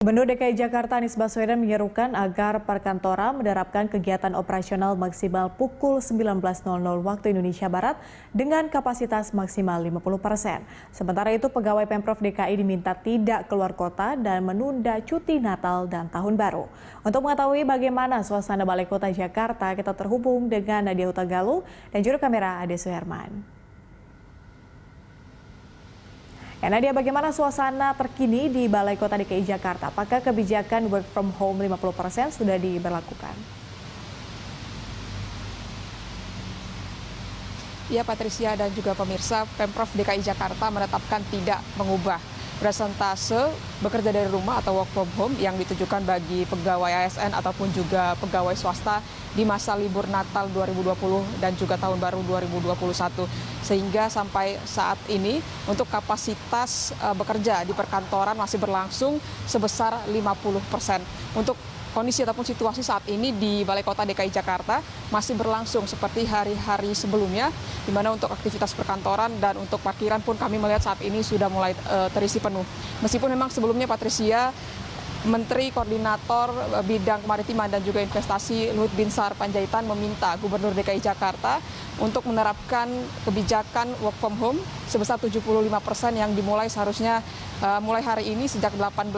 Gubernur DKI Jakarta Anies Baswedan menyerukan agar perkantoran menerapkan kegiatan operasional maksimal pukul 19.00 waktu Indonesia Barat dengan kapasitas maksimal 50%. Sementara itu pegawai Pemprov DKI diminta tidak keluar kota dan menunda cuti Natal dan Tahun Baru. Untuk mengetahui bagaimana suasana Balai Kota Jakarta, kita terhubung dengan Nadia Hutagaluh dan juru kamera Ade Suherman. Ya, Nadia, bagaimana suasana terkini di Balai Kota DKI Jakarta? Apakah kebijakan work from home 50% sudah diberlakukan? Ya, Patricia dan juga pemirsa, Pemprov DKI Jakarta menetapkan tidak mengubah presentase bekerja dari rumah atau work from home yang ditujukan bagi pegawai ASN ataupun juga pegawai swasta di masa libur Natal 2020 dan juga Tahun Baru 2021. Sehingga sampai saat ini untuk kapasitas bekerja di perkantoran masih berlangsung sebesar 50%. Untuk kondisi ataupun situasi saat ini di Balai Kota DKI Jakarta masih berlangsung seperti hari-hari sebelumnya, di mana untuk aktivitas perkantoran dan untuk parkiran pun kami melihat saat ini sudah mulai terisi penuh. Meskipun memang sebelumnya Patricia, Menteri Koordinator Bidang Kemaritiman dan juga Investasi Luhut Binsar Panjaitan meminta Gubernur DKI Jakarta untuk menerapkan kebijakan work from home sebesar 75% yang dimulai seharusnya mulai hari ini sejak 18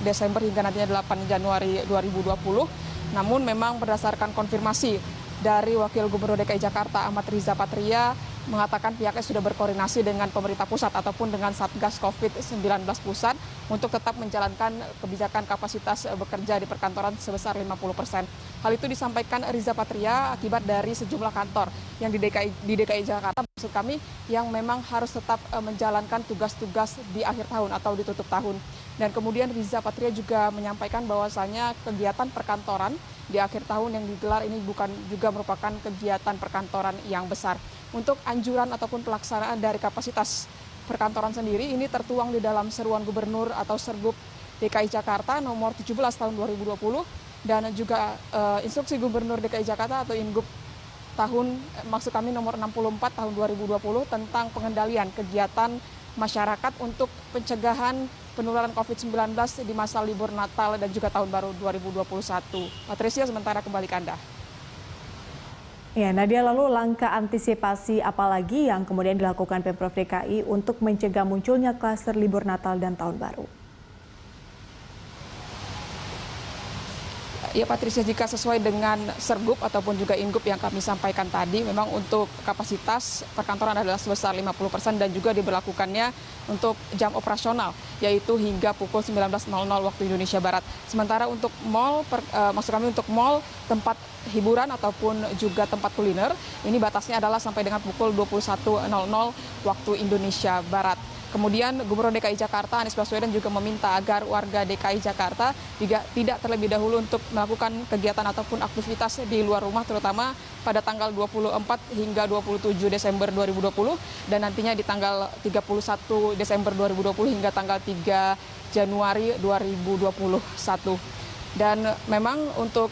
Desember hingga nantinya 8 Januari 2020. Namun memang berdasarkan konfirmasi dari Wakil Gubernur DKI Jakarta Ahmad Riza Patria mengatakan pihaknya sudah berkoordinasi dengan pemerintah pusat ataupun dengan Satgas COVID-19 pusat untuk tetap menjalankan kebijakan kapasitas bekerja di perkantoran sebesar 50%. Hal itu disampaikan Riza Patria akibat dari sejumlah kantor yang di DKI Jakarta, maksud kami, yang memang harus tetap menjalankan tugas-tugas di akhir tahun atau di tutup tahun. Dan kemudian Riza Patria juga menyampaikan bahwasanya kegiatan perkantoran di akhir tahun yang digelar ini bukan juga merupakan kegiatan perkantoran yang besar. Untuk anjuran ataupun pelaksanaan dari kapasitas perkantoran sendiri ini tertuang di dalam seruan gubernur atau Sergup DKI Jakarta nomor 17 tahun 2020 dan juga instruksi gubernur DKI Jakarta atau Ingup maksud kami nomor 64 tahun 2020 tentang pengendalian kegiatan masyarakat untuk pencegahan penularan COVID-19 di masa libur Natal dan juga Tahun Baru 2021. Patricia, sementara kembali ke Anda. Ya, Nadia, lalu langkah antisipasi apa lagi yang kemudian dilakukan Pemprov DKI untuk mencegah munculnya klaster libur Natal dan Tahun Baru? Ya, Patricia, jika sesuai dengan Sergup ataupun juga Ingup yang kami sampaikan tadi, memang untuk kapasitas perkantoran adalah sebesar 50% dan juga diberlakukannya untuk jam operasional, yaitu hingga pukul 19.00 waktu Indonesia Barat. Sementara untuk mal, maksud kami untuk mal, tempat hiburan ataupun juga tempat kuliner, ini batasnya adalah sampai dengan pukul 21.00 waktu Indonesia Barat. Kemudian Gubernur DKI Jakarta Anies Baswedan juga meminta agar warga DKI Jakarta juga tidak terlebih dahulu untuk melakukan kegiatan ataupun aktivitas di luar rumah, terutama pada tanggal 24 hingga 27 Desember 2020 dan nantinya di tanggal 31 Desember 2020 hingga tanggal 3 Januari 2021. Dan memang untuk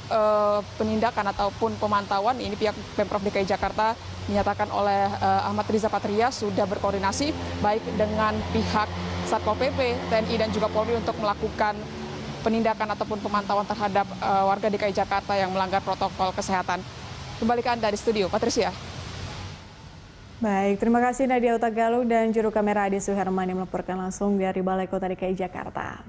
penindakan ataupun pemantauan ini pihak Pemprov DKI Jakarta menyatakan oleh Ahmad Riza Patria sudah berkoordinasi baik dengan pihak Satpol PP, TNI dan juga Polri untuk melakukan penindakan ataupun pemantauan terhadap warga DKI Jakarta yang melanggar protokol kesehatan. Kembali ke Anda di studio, Patricia. Baik, terima kasih Nadia Hutagaluh dan juru kamera Ade Suherman yang melaporkan langsung dari Balai Kota DKI Jakarta.